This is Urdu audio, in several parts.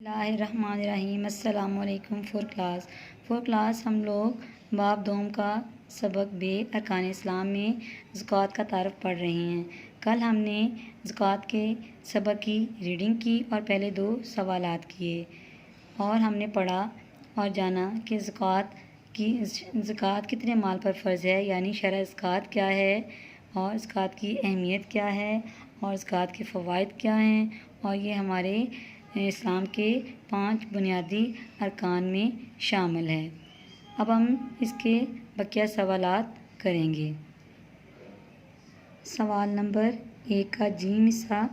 اللہ الرحمن الرحیم۔ السلام علیکم۔ فور کلاس ہم لوگ باب دوم کا سبق بے ارکان اسلام میں زکوٰۃ کا تعارف پڑھ رہے ہیں۔ کل ہم نے زکوٰۃ کے سبق کی ریڈنگ کی اور پہلے 2 سوالات کیے اور ہم نے پڑھا اور جانا کہ زکوٰۃ کتنے مال پر فرض ہے، یعنی شرع زکوٰۃ کیا ہے اور زکوٰۃ کی اہمیت کیا ہے اور زکوٰۃ کے فوائد کیا ہیں، اور یہ ہمارے اسلام کے 5 بنیادی ارکان میں شامل ہے۔ اب ہم اس کے بقیہ سوالات کریں گے۔ سوال نمبر 1 کا جیم حصہ،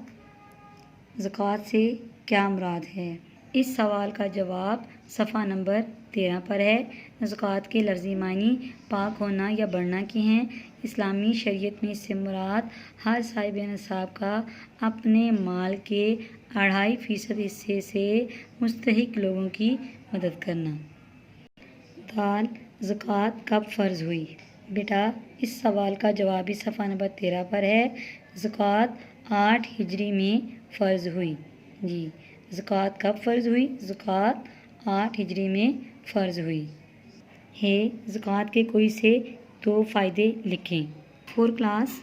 زکوٰۃ سے کیا مراد ہے؟ اس سوال کا جواب صفحہ نمبر 13 پر ہے۔ زکوٰۃ کے لفظی معنی پاک ہونا یا بڑھنا کے ہیں۔ اسلامی شریعت میں اس سے مراد ہر صاحب نصاب کا اپنے مال کے 2.5% حصے سے مستحق لوگوں کی مدد کرنا۔ دال زکوٰۃ کب فرض ہوئی؟ بیٹا اس سوال کا جواب بھی صفحہ نمبر 13 پر ہے۔ زکوٰۃ 8 ہجری میں فرض ہوئی۔ جی زکوٰۃ کب فرض ہوئی؟ زکوٰۃ 8 ہجری میں فرض ہوئی ہے۔ زکوٰۃ کے کوئی سے 2 فائدے لکھیں۔ 4 کلاس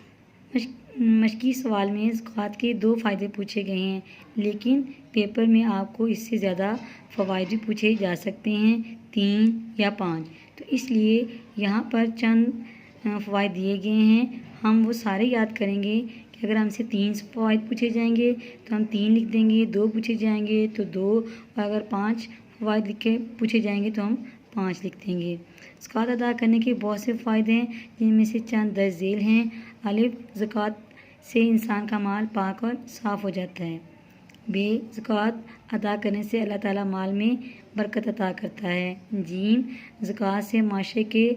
مشقی سوال میں زکوٰۃ کے 2 فائدے پوچھے گئے ہیں، لیکن پیپر میں آپ کو اس سے زیادہ فوائد بھی پوچھے جا سکتے ہیں، 3 یا 5، تو اس لیے یہاں پر چند فوائد دیے گئے ہیں۔ ہم وہ سارے یاد کریں گے کہ اگر ہم سے 3 فوائد پوچھے جائیں گے تو ہم 3 لکھ دیں گے، 2 پوچھے جائیں گے تو 2، اور اگر 5 فوائد پوچھے جائیں گے تو ہم 5 لکھ دیں گے۔ زکوٰۃ ادا کرنے کے بہت سے فائدے ہیں، جن میں سے چند درج ذیل ہیں۔ الف، زکوٰۃ سے انسان کا مال پاک اور صاف ہو جاتا ہے۔ بے، زکوٰۃ ادا کرنے سے اللہ تعالیٰ مال میں برکت عطا کرتا ہے۔ جیم، زکوٰۃ سے معاشرے کے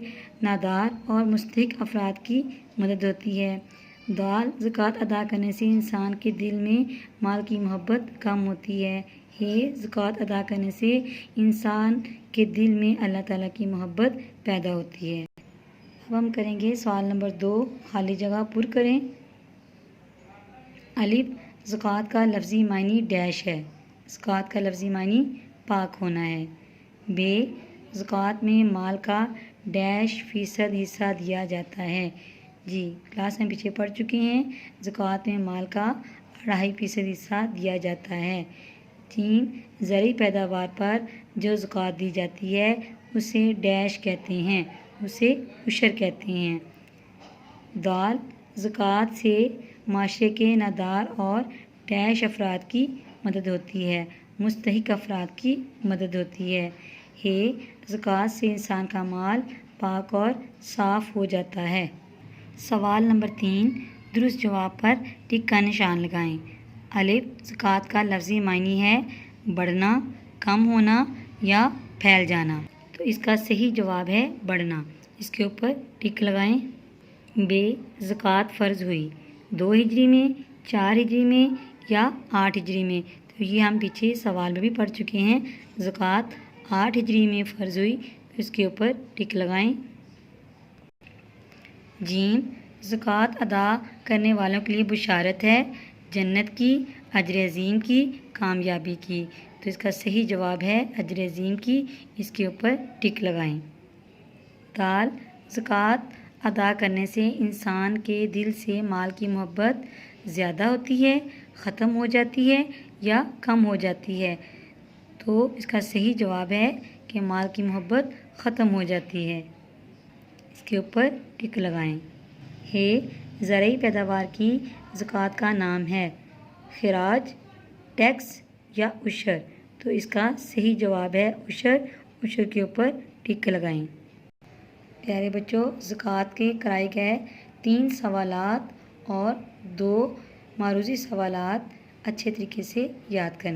نادار اور مستحق افراد کی مدد ہوتی ہے۔ دال، زکوٰۃ ادا کرنے سے انسان کے دل میں مال کی محبت کم ہوتی ہے۔ زکوٰۃ ادا کرنے سے انسان کے دل میں اللہ تعالیٰ کی محبت پیدا ہوتی ہے۔ اب ہم کریں گے سوال نمبر 2، خالی جگہ پر کریں۔ الف، زکوٰۃ کا لفظی معنی ڈیش ہے۔ زکوٰۃ کا لفظی معنی پاک ہونا ہے۔ بے، زکوٰۃ میں مال کا %، حصہ دیا جاتا ہے۔ جی کلاس میں پیچھے پڑھ چکے ہیں، زکوٰۃ میں مال کا 2.5% حصہ دیا جاتا ہے۔ جیم، زرعی پیداوار پر جو زکوٰۃ دی جاتی ہے اسے ڈیش کہتے ہیں، اسے عشر کہتے ہیں۔ دال، زکوٰۃ سے معاشرے کے نادار اور افراد کی مدد ہوتی ہے، مستحق افراد کی مدد ہوتی ہے۔ زکوٰۃ سے انسان کا مال پاک اور صاف ہو جاتا ہے۔ سوال نمبر 3، درست جواب پر ٹک کا نشان لگائیں۔ الف، زکوٰۃ کا لفظی معنی ہے بڑھنا، کم ہونا یا پھیل جانا، تو اس کا صحیح جواب ہے بڑھنا، اس کے اوپر ٹک لگائیں۔ بے، زکوٰۃ فرض ہوئی 2 ہجری میں، 4 ہجری میں یا 8 ہجری میں، تو یہ ہم پیچھے سوال میں بھی پڑھ چکے ہیں۔ زکوٰۃ 8 ہجری میں فرض ہوئی، اس کے اوپر ٹک لگائیں۔ جیم، زکوٰۃ ادا کرنے والوں کے لیے بشارت ہے جنت کی، اجر عظیم کی، کامیابی کی، تو اس کا صحیح جواب ہے اجر عظیم کی، اس کے اوپر ٹک لگائیں۔ دال، زکوٰۃ ادا کرنے سے انسان کے دل سے مال کی محبت زیادہ ہوتی ہے، ختم ہو جاتی ہے یا کم ہو جاتی ہے، تو اس کا صحیح جواب ہے کہ مال کی محبت ختم ہو جاتی ہے، اس کے اوپر ٹک لگائیں۔ زرعی پیداوار کی زکوٰۃ کا نام ہے خراج، ٹیکس یا عشر، تو اس کا صحیح جواب ہے عشر، عشر کے اوپر ٹک لگائیں۔ پیارے بچوں، زکوٰۃ کے کرائے گئے 3 سوالات اور 2 معروضی سوالات اچھے طریقے سے یاد کریں۔